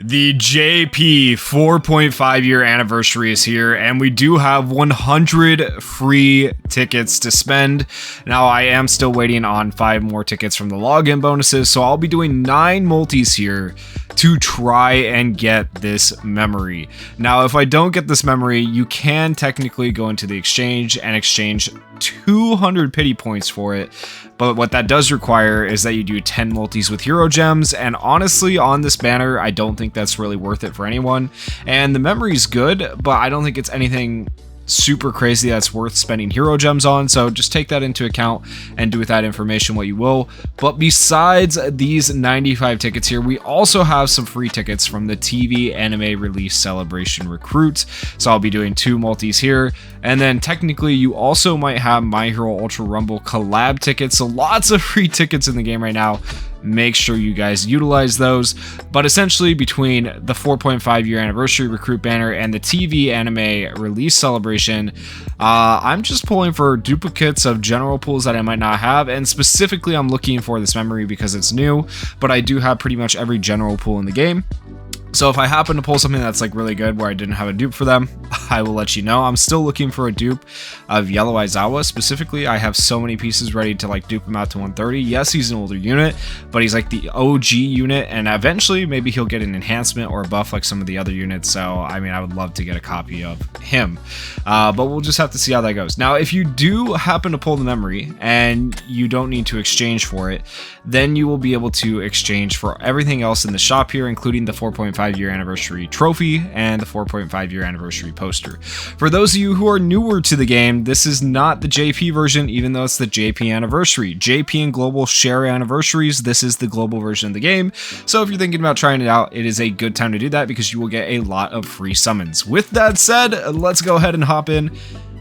The JP 4.5 year anniversary is here, and we do have 100 free tickets to spend. Now, I am still waiting on 5 more tickets from the login bonuses, so I'll be doing 9 multis here to try and get this memory. Now, if I don't get this memory, you can technically go into the exchange and exchange 200 pity points for it. But what that does require is that you do 10 multis with hero gems, and honestly, on this banner, I don't think that's really worth it for anyone. And the memory's good, but I don't think it's anything super crazy that's worth spending hero gems on, so just take that into account and do with that information what you will. But besides these 95 tickets here, we also have some free tickets from the TV anime release celebration recruit, so I'll be doing 2 multis here. And then technically you also might have My Hero Ultra Rumble collab tickets, so lots of free tickets in the game right now. Make sure you guys utilize those. But essentially, between the 4.5 year anniversary recruit banner and the TV anime release celebration, I'm just pulling for duplicates of general pools that I might not have, and specifically I'm looking for this memory because it's new, but I do have pretty much every general pool in the game. So if I happen to pull something that's like really good where I didn't have a dupe for them, I will let you know. I'm still looking for a dupe of Yellow Aizawa. Specifically, I have so many pieces ready to like dupe him out to 130. Yes, he's an older unit, but he's like the OG unit, and eventually maybe he'll get an enhancement or a buff like some of the other units. So I mean, I would love to get a copy of him, but we'll just have to see how that goes. Now, if you do happen to pull the memory and you don't need to exchange for it, then you will be able to exchange for everything else in the shop here, including the 4.5 year anniversary trophy and the 4.5 year anniversary poster. For those of you who are newer to the game, this is not the JP version, even though it's the JP anniversary. JP and Global share anniversaries. This is the global version of the game. So if you're thinking about trying it out, it is a good time to do that because you will get a lot of free summons. With that said, let's go ahead and hop in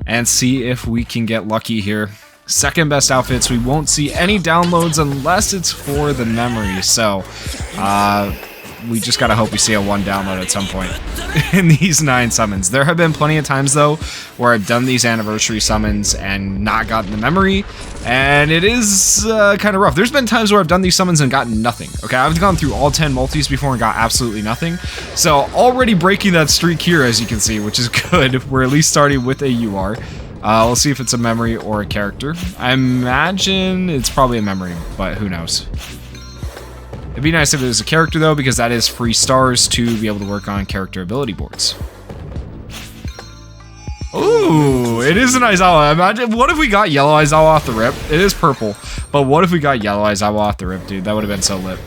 and see if we can get lucky here. Second best outfits, we won't see any downloads unless it's for the memory. So, we just gotta hope we see a 1 download at some point in these 9 summons. There have been plenty of times though where I've done these anniversary summons and not gotten the memory, and it is kind of rough. There's been times where I've done these summons and gotten nothing. Okay, I've gone through all 10 multis before and got absolutely nothing. So already breaking that streak here, as you can see, which is good. We're at least starting with a UR. We'll see if it's a memory or a character. I imagine it's probably a memory, but who knows. It'd be nice if it was a character though, because that is free stars to be able to work on character ability boards. Ooh, it is an Aizawa. Imagine, what if we got Yellow Aizawa off the rip? It is purple, but what if we got Yellow Aizawa off the rip, dude? That would have been so lit.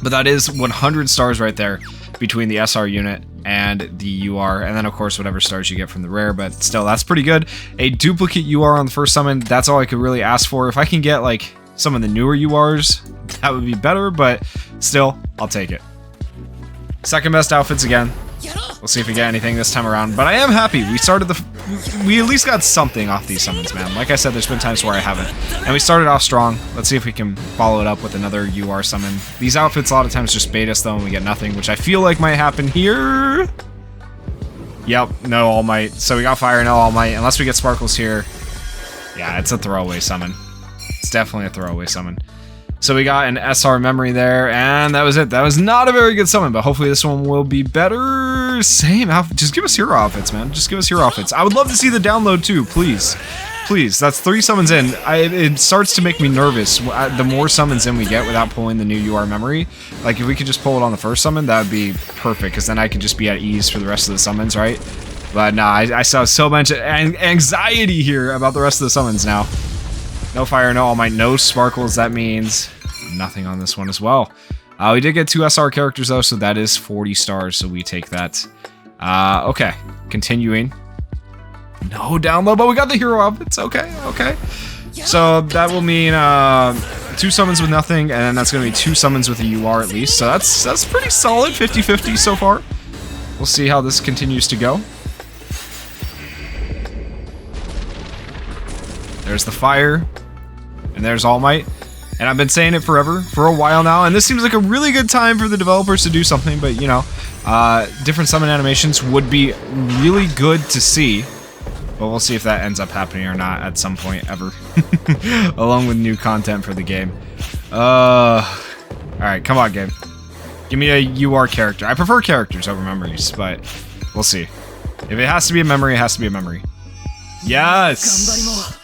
But that is 100 stars right there between the SR unit and the UR, and then of course whatever stars you get from the rare, but still, that's pretty good. A duplicate UR on the first summon, that's all I could really ask for. If I can get like some of the newer URs, that would be better, but still, I'll take it. Second best outfits again. We'll see if we get anything this time around, but I am happy. We at least got something off these summons, man. Like I said, there's been times where I haven't, and we started off strong. Let's see if we can follow it up with another UR summon. These outfits a lot of times just bait us though, and we get nothing, which I feel like might happen here. Yep, no All Might. So we got Fire, no All Might, unless we get Sparkles here. Yeah, it's a throwaway summon. It's definitely a throwaway summon. So we got an SR memory there, and that was it. That was not a very good summon, but hopefully this one will be better. Same outfit. Just give us hero outfits, man. Just give us hero outfits. I would love to see the download too, please. Please. That's 3 summons in. It starts to make me nervous. The more summons in we get without pulling the new UR memory. Like, if we could just pull it on the first summon, that would be perfect, because then I could just be at ease for the rest of the summons, right? But nah, I saw so much anxiety here about the rest of the summons now. No Fire, no All Might, no Sparkles. That means nothing on this one as well. We did get 2 SR characters though, so that is 40 stars, so we take that. Okay, continuing. No download, but we got the hero outfits. Okay. So that will mean 2 summons with nothing, and then that's going to be 2 summons with a UR at least. So that's pretty solid, 50-50 so far. We'll see how this continues to go. There's the Fire. And there's All Might. And I've been saying it forever, for a while now, and this seems like a really good time for the developers to do something, but you know, different summon animations would be really good to see. But we'll see if that ends up happening or not at some point ever. Along with new content for the game. Alright, come on, game. Give me a UR character. I prefer characters over memories, but we'll see. If it has to be a memory, it has to be a memory. Yes!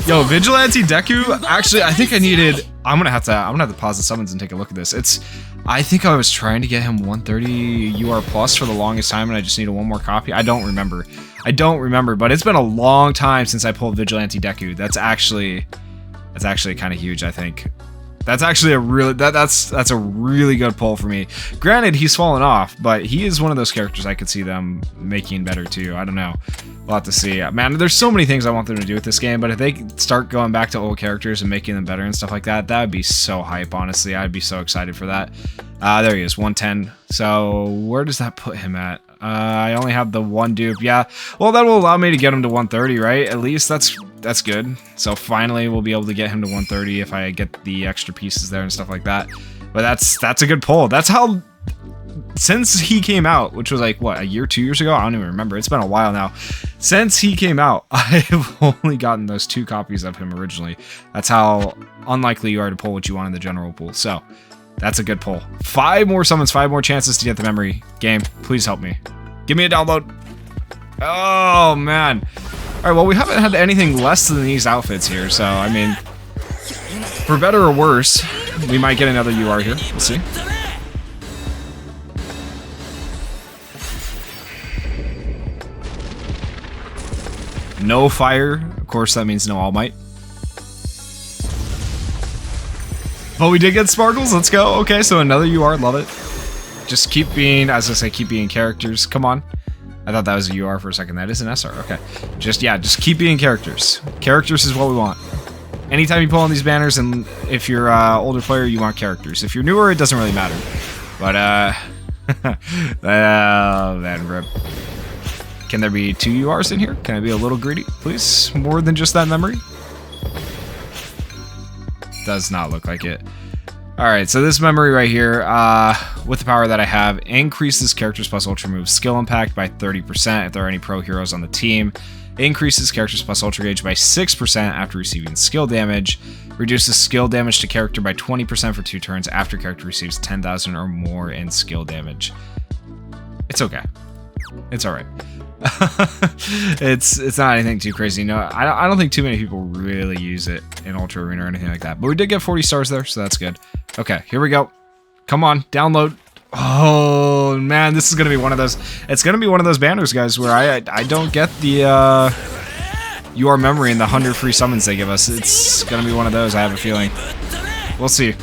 Yo, Vigilante Deku. Actually, I think I needed. I'm gonna have to pause the summons and take a look at this. I think I was trying to get him 130 UR plus for the longest time, and I just needed one more copy. I don't remember, but it's been a long time since I pulled Vigilante Deku. That's actually kind of huge. I think that's actually a really that's a really good pull for me. Granted, he's fallen off, but he is one of those characters I could see them making better too. I don't know. We'll have to see. Man, there's so many things I want them to do with this game, but if they start going back to old characters and making them better and stuff like that, that would be so hype, honestly. I'd be so excited for that. There he is, 110. So where does that put him at? I only have the one dupe. Yeah, well, that will allow me to get him to 130, right? At least that's good. So finally, we'll be able to get him to 130 if I get the extra pieces there and stuff like that. But that's a good pull. That's how... Since he came out, which was like, what, a year, 2 years ago? I don't even remember. It's been a while now. Since he came out, I've only gotten those 2 copies of him originally. That's how unlikely you are to pull what you want in the general pool. So, that's a good pull. 5 more summons, 5 more chances to get the memory. Game, please help me. Give me a download. Oh, man. All right, well, we haven't had anything less than these outfits here. So, I mean, for better or worse, we might get another UR here. We'll see. No fire. Of course, that means no All Might. But we did get sparkles. Let's go. Okay, so another UR. Love it. Just keep being, as I say, keep being characters. Come on. I thought that was a UR for a second. That is an SR. Okay. Just keep being characters. Characters is what we want. Anytime you pull on these banners, and if you're an older player, you want characters. If you're newer, it doesn't really matter. But, man, rip. Can there be 2 URs in here? Can I be a little greedy, please? More than just that memory? Does not look like it. Alright, so this memory right here, with the power that I have, increases characters plus ultra moves skill impact by 30% if there are any pro heroes on the team. Increases characters plus ultra gauge by 6% after receiving skill damage. Reduces skill damage to character by 20% for 2 turns after character receives 10,000 or more in skill damage. It's okay. It's alright. it's not anything too crazy. No, I don't think too many people really use it in Ultra Arena or anything like that. But we did get 40 stars there, so that's good. Okay, here we go. Come on, download. Oh man, this is gonna be one of those. It's gonna be one of those banners, guys, where I don't get the UR memory and the 100 free summons they give us. It's gonna be one of those. I have a feeling. We'll see.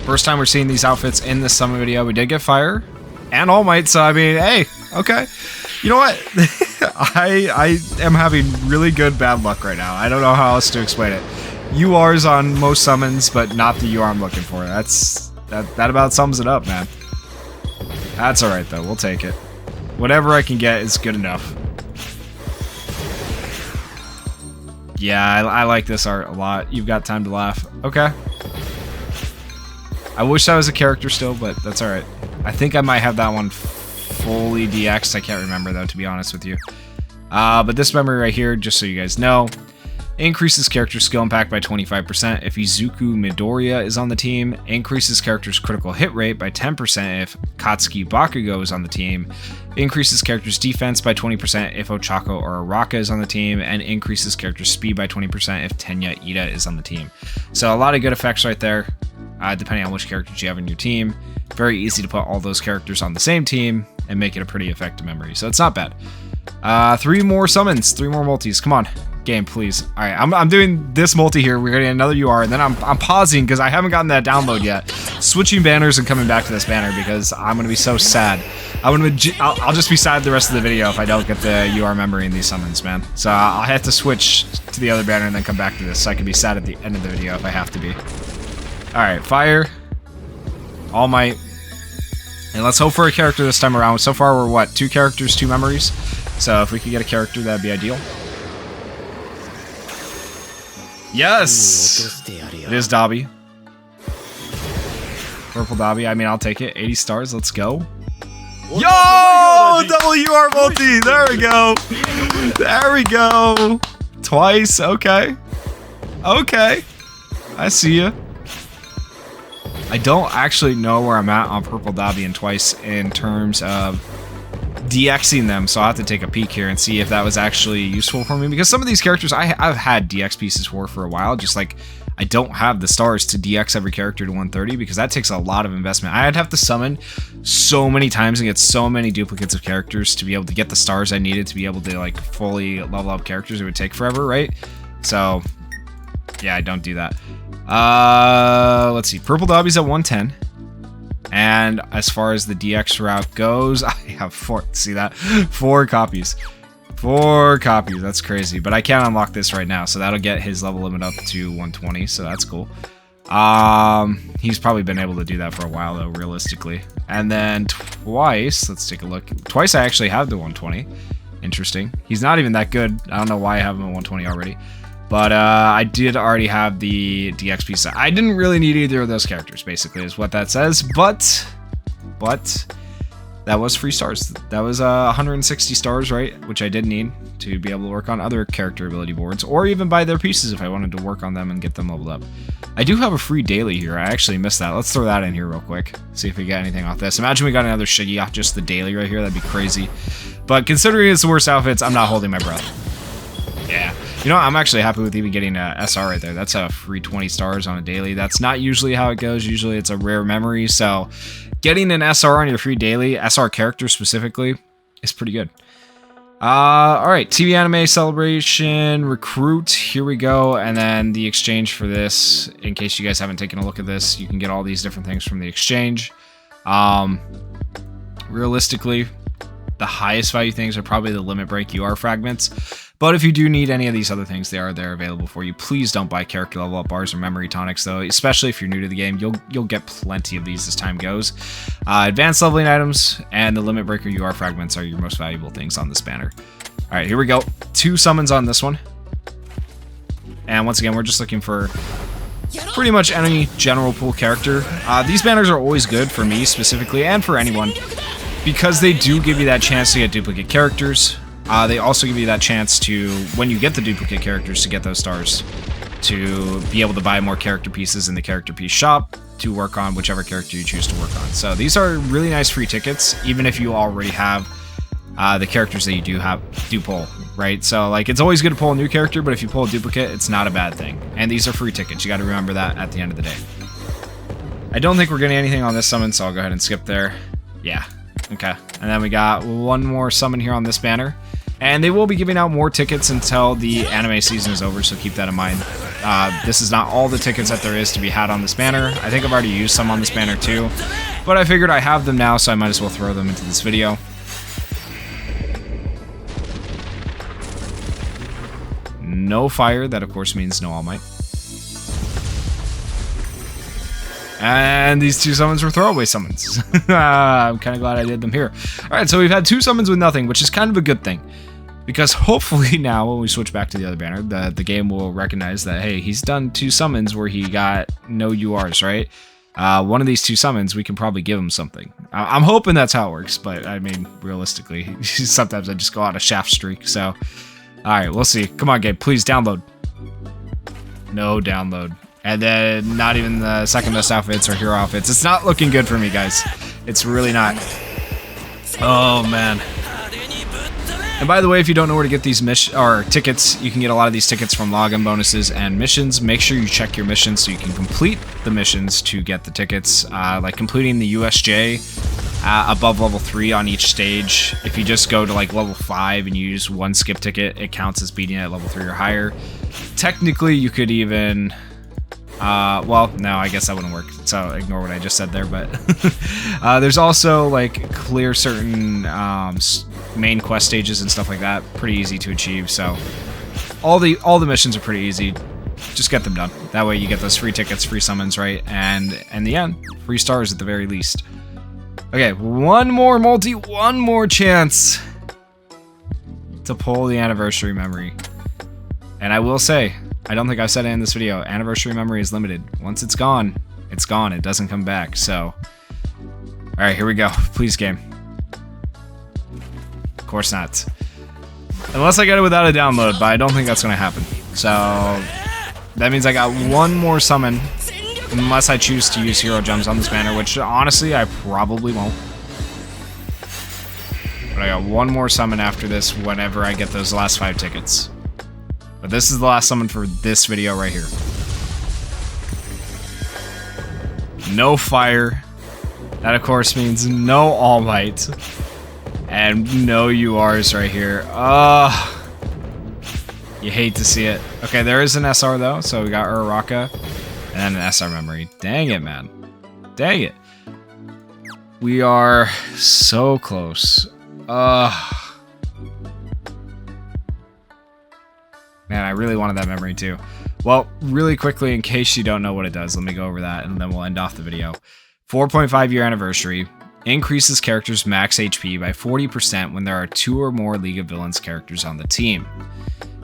First time we're seeing these outfits in this summon video. We did get fire and All Might, so I mean, hey, okay. You know what? I am having really good bad luck right now. I don't know how else to explain it. URs on most summons, but not the UR I'm looking for. That about sums it up, man. That's alright though, we'll take it. Whatever I can get is good enough. Yeah, I like this art a lot. You've got time to laugh. Okay. I wish I was a character still, but that's alright. I think I might have that one fully DX'd. I can't remember, though, to be honest with you. But this memory right here, just so you guys know, increases character skill impact by 25% if Izuku Midoriya is on the team, increases character's critical hit rate by 10% if Katsuki Bakugo is on the team, increases character's defense by 20% if Ochako or Araka is on the team, and increases character's speed by 20% if Tenya Ida is on the team. So a lot of good effects right there. Depending on which characters you have in your team. Very easy to put all those characters on the same team and make it a pretty effective memory. So it's not bad. 3 more summons, 3 more multis. Come on, game, please. All right, I'm doing this multi here. We're getting another UR, and then I'm pausing because I haven't gotten that download yet. Switching banners and coming back to this banner because I'm gonna be so sad. I'll just be sad the rest of the video if I don't get the UR memory in these summons, man. So I'll have to switch to the other banner and then come back to this, so I can be sad at the end of the video if I have to be. Alright, fire, All Might, and let's hope for a character this time around. So far we're what, 2 characters, 2 memories? So if we could get a character, that'd be ideal. Yes! It is Dobby. Purple Dobby, I mean, I'll take it. 80 stars, let's go. Yo! Double UR multi! There we go! There we go! Twice, okay. Okay. I see you. I don't actually know where I'm at on Purple Dobby and Twice in terms of DXing them, so I'll have to take a peek here and see if that was actually useful for me, because some of these characters I've had DX pieces for a while, just like I don't have the stars to DX every character to 130 because that takes a lot of investment. I'd have to summon so many times and get so many duplicates of characters to be able to get the stars I needed to be able to like fully level up characters. It would take forever, right? So yeah, I don't do that. Let's see. Purple Dobby's at 110. And as far as the DX route goes, I have 4. See that? 4 copies. 4 copies. That's crazy. But I can't unlock this right now, so that'll get his level limit up to 120. So that's cool. He's probably been able to do that for a while though, realistically. And then Twice. Let's take a look. Twice I actually have the 120. Interesting. He's not even that good. I don't know why I have him at 120 already. But I did already have the DX piece. I didn't really need either of those characters, basically, is what that says. But that was free stars. That was 160 stars, right? Which I did need to be able to work on other character ability boards, or even buy their pieces if I wanted to work on them and get them leveled up. I do have a free daily here. I actually missed that. Let's throw that in here real quick. See if we get anything off this. Imagine we got another Shiggy off just the daily right here. That'd be crazy. But considering it's the worst outfits, I'm not holding my breath. Yeah. You know, I'm actually happy with even getting a SR right there. That's a free 20 stars on a daily. That's not usually how it goes. Usually it's a rare memory. So getting an SR on your free daily, SR character specifically, is pretty good. All right, TV anime celebration, recruit, here we go. And then the exchange for this, in case you guys haven't taken a look at this, you can get all these different things from the exchange. Realistically, the highest value things are probably the limit break UR fragments. But if you do need any of these other things, they are there available for you. Please don't buy character level up bars or memory tonics though, especially if you're new to the game. You'll get plenty of these as time goes. Advanced leveling items and the limit breaker UR fragments are your most valuable things on this banner. All right, here we go. 2 summons on this one. And once again, we're just looking for pretty much any general pool character. These banners are always good for me specifically and for anyone, because they do give you that chance to get duplicate characters. They also give you that chance to, when you get the duplicate characters, to get those stars, to be able to buy more character pieces in the character piece shop to work on whichever character you choose to work on. So these are really nice free tickets, even if you already have the characters that you do pull, right? So like, it's always good to pull a new character, but if you pull a duplicate, it's not a bad thing. And these are free tickets. You got to remember that at the end of the day. I don't think we're getting anything on this summon, so I'll go ahead and skip there. Yeah. Okay. And then we got one more summon here on this banner. And they will be giving out more tickets until the anime season is over, so keep that in mind. This is not all the tickets that there is to be had on this banner. I think I've already used some on this banner too, but I figured I have them now, so I might as well throw them into this video. No fire, that of course means no All Might. And these 2 summons were throwaway summons. I'm kind of glad I did them here. Alright, so we've had 2 summons with nothing, which is kind of a good thing. Because hopefully now, when we switch back to the other banner, the game will recognize that, hey, he's done 2 summons where he got no URs, right? One of these 2 summons, we can probably give him something. I'm hoping that's how it works, but I mean, realistically, sometimes I just go on a shaft streak, so... Alright, we'll see. Come on, game, please download. No download. And then not even the second best outfits or hero outfits. It's not looking good for me, guys. It's really not. Oh, man. And by the way, if you don't know where to get these tickets, you can get a lot of these tickets from login bonuses and missions. Make sure you check your missions so you can complete the missions to get the tickets. Like completing the USJ above level 3 on each stage. If you just go to like level 5 and you use 1 skip ticket, it counts as beating it at level 3 or higher. Technically, you could even... well, no, I guess that wouldn't work, so ignore what I just said there, but there's also like clear certain main quest stages and stuff like that, pretty easy to achieve. So all the missions are pretty easy. Just get them done. That way you get those free tickets, free summons, right? And in the end, free stars at the very least. Okay, one more multi, one more chance to pull the anniversary memory. And I will say, I don't think I've said it in this video, anniversary memory is limited. Once it's gone, it's gone. It doesn't come back, so... Alright, here we go. Please, game. Of course not. Unless I get it without a download, but I don't think that's going to happen. So... That means I got one more summon, unless I choose to use hero gems on this banner, which honestly I probably won't. But I got one more summon after this whenever I get those last 5 tickets. But this is the last summon for this video right here. No fire. That of course means no All Might. And no URs right here. You hate to see it. Okay, there is an SR though, so we got Uraraka and then an SR memory. Dang it, man. Dang it. We are so close. Man, I really wanted that memory too. Well, really quickly, in case you don't know what it does, let me go over that and then we'll end off the video. 4.5 year anniversary. Increases characters' max HP by 40% when there are 2 or more League of Villains characters on the team.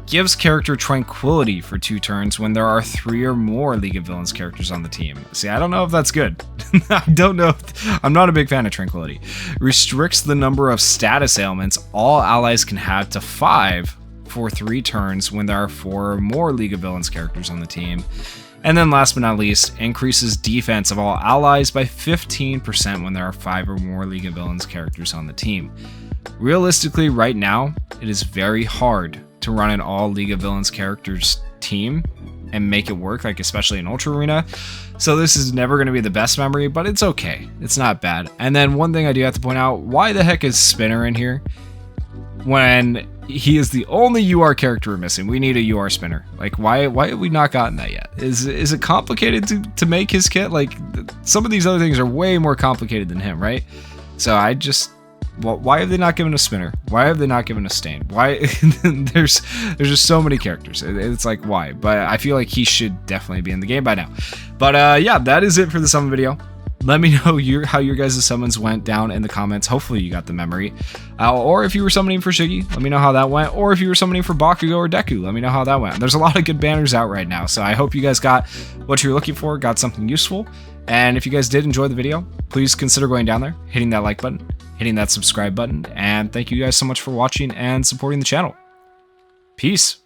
Gives character tranquility for 2 turns when there are 3 or more League of Villains characters on the team. See, I don't know if that's good. I don't know. I'm not a big fan of tranquility. Restricts the number of status ailments all allies can have to 5 for 3 turns when there are 4 or more League of Villains characters on the team. And then last but not least, increases defense of all allies by 15% when there are 5 or more League of Villains characters on the team. Realistically, right now, it is very hard to run an all League of Villains characters team and make it work, like especially in Ultra Arena. So this is never going to be the best memory, but it's okay. It's not bad. And then one thing I do have to point out, why the heck is Spinner in here when he is the only UR character we're missing? We need a UR Spinner. Like, why have we not gotten that yet? Is it complicated to make his kit? Like, some of these other things are way more complicated than him, right? So I just... Well, why have they not given a Spinner? Why have they not given a Stain? Why? there's just so many characters. It's like, why? But I feel like he should definitely be in the game by now. But yeah, that is it for the summon video. Let me know how your guys' summons went down in the comments. Hopefully you got the memory. Or if you were summoning for Shiggy, let me know how that went. Or if you were summoning for Bakugo or Deku, let me know how that went. There's a lot of good banners out right now, so I hope you guys got what you're looking for, got something useful. And if you guys did enjoy the video, please consider going down there, hitting that like button, hitting that subscribe button, and thank you guys so much for watching and supporting the channel. Peace.